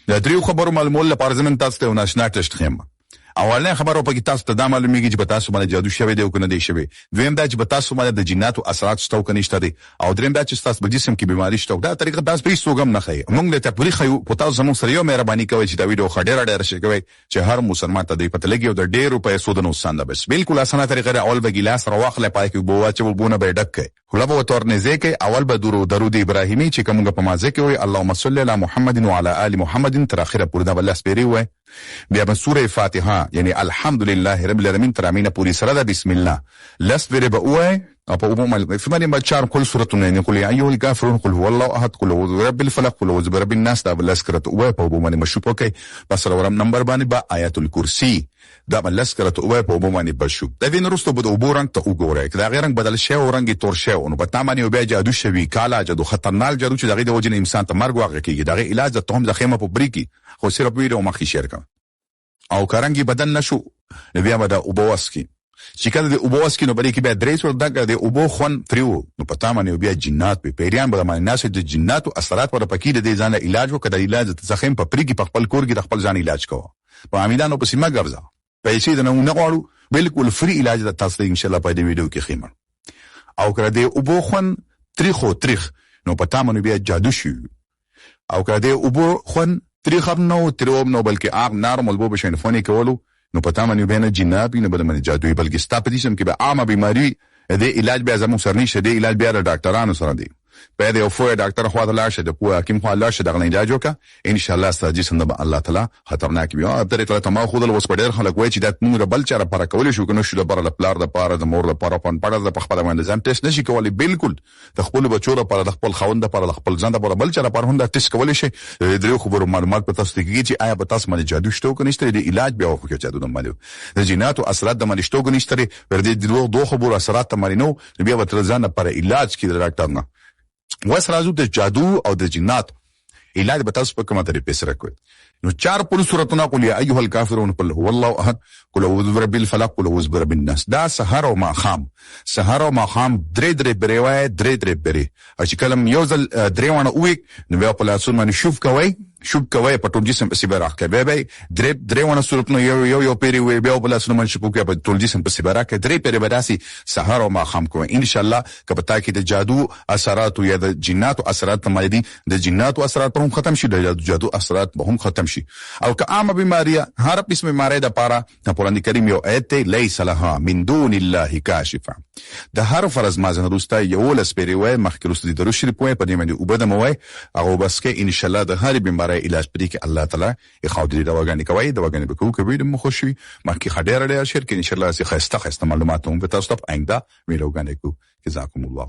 د دریو خبرو معلومول لپاره زمون تاسو ته ناشنا ټیسټ خیم. اولنه خبرو په کې تاسو ته دا معلومیږي چې په تاسو باندې جادو شوی دی او کنه دی شوی. دویم دا چې په تاسو باندې د جناتو اثرات شته کني شته دي. او دریم دا چې تاسو په جسم کې بیماری شته. دا طریقه تاسو په سوګم نه خي. موږ د تفریح یو په تاسو زموږ سره یو مهرباني کوي چې دا ویډیو خډیر ډیر شي کوي چې هر مسلمان ته دی پته لګي او د ډیرو پیسو د نقصان ده. بس بالکل اسانه طریقه ده. اول به ګلاس راوخله پای کې بووا چې بونه به ډک خلا به تورنځه کې اول به درود ابراهیمی چې کومه په مازه کې وي اللهم صل علی محمد وعلى ال محمد تر اخره پورې دا بل سپری وي. بیا به سوره فاتحه یعنی الحمدلله رب العالمین تر امینه پوری سره ده بسم الله لس بره به وای او په عموم فمن ما چار کل سورته نه قل ایه الکافرون قل هو الله احد قل اعوذ برب الفلق قل اعوذ برب الناس دا بل سکرته وای په عموم مشوپ کوي بس ورم نمبر باندې با آیات الکرسی دا بل سکرته وای په عموم باندې بشوپ د وین رستو بده وبورنګ ته وګورئ دا غیرنګ بدل شی او رنګي تور شی او په تامانی بیا جادو شوی کالا جادو خطرناک جادو چې دغه د وجنه انسان ته مرګ واقع کیږي دغه علاج د توهم زخمه په بریکی خو صرف ویډیو مخې شیر کا او کارنګي بدن نشو بیا به دا وبواسکی چې کله د وبواسکی نو بری کې بیا درې څور دغه د وبو خون فریو نو پتا باندې بیا جنات په پیریان به باندې ناس د جنات او اثرات ور پکې د ځان علاج وکړه علاج د زخم په پریکی په خپل کور کې د خپل ځان علاج کوه په امیدانو په سیمه ګرځا پیسې نه غواړو بالکل فری علاج د تاسو ان شاء الله په دې ویډیو کې خیمه او کړه د وبو خون تریخ نو پتا باندې بیا جادو شي او کړه د وبو خون تریخم نو تروم نو بلکې اغ نارمل بو بشین فونی کولو نو پتا منو بینه جنابی نه بده من جادوی بلکې ستا په دې سم کې به عامه بیماری د علاج بیا زمو سر نشه د علاج بیا د ډاکټرانو سره دی په دې او فو ډاکټر خو ته لاشه د پوه حکیم خو لاشه دغه علاج وکا ان شاء الله ستاسو څنګه به الله تعالی خطرناک بیا په طریقه ته ما خو د وس په ډیر خلک وای چې د موږ بل چاره پر کول شو کنه شو د بر پلار د پاره د مور د پاره پن پړه د خپل باندې ځان ټیسټ نشي کولی بالکل د خپل بچو لپاره د خپل خوند لپاره د خپل ځان لپاره بل چاره پر هنده ټیسټ کولی شي درې خبرو معلومات په تاسو کې چې آیا په تاسو باندې جادو شته کنه شته د علاج بیا خو کې جادو نه مالو د جناتو اثرات د باندې شته کنه شته پر دې دوه خبرو اثرات ته مارینو بیا به تر ځان لپاره علاج کې د ډاکټر نه وس راځو د جادو او د جنات علاج به تاسو په کومه طریقې سره کوي نو چار پر سورتونه قل یا ایها الکافرون قل هو الله احد قل اعوذ برب الفلق قل اعوذ برب الناس دا سحر او ماخام درې بریوای درې بری او چې کلم یو ځل درېونه وې نو بیا په لاسونو باندې شوب کوي په ټول جسم په سیبراخ کې به درېونه سورتونه یو پیری وې بیا په لاسونو باندې شوب کوي په ټول جسم په سیبراخ کې درې پیری بداسي سحر او ماخام کوي ان شاء الله که پتا کې د جادو اثرات یا د جناتو اثرات مایدي د جناتو اثرات هم ختم شي د جادو اثرات هم ختم شي او که عامه بیماری هر قسم بیماری د پاره د قران کریم یو آیت لیس لها من دون الله کاشفه د هر فرض مازن روستا یو لسپری وای مخکروس دي درو شریف وای په دې باندې وبدم وای هغه بس کې ان شاء الله د هر بیماری علاج پرې کې الله تعالی اخاودري دواګانی کوي دواګانی به کوي د مخوشي مخکې خډیر ډیر شرکت ان شاء الله سي خسته معلومات هم په تاسو ته آینده ویډیوګانی کو جزاکم الله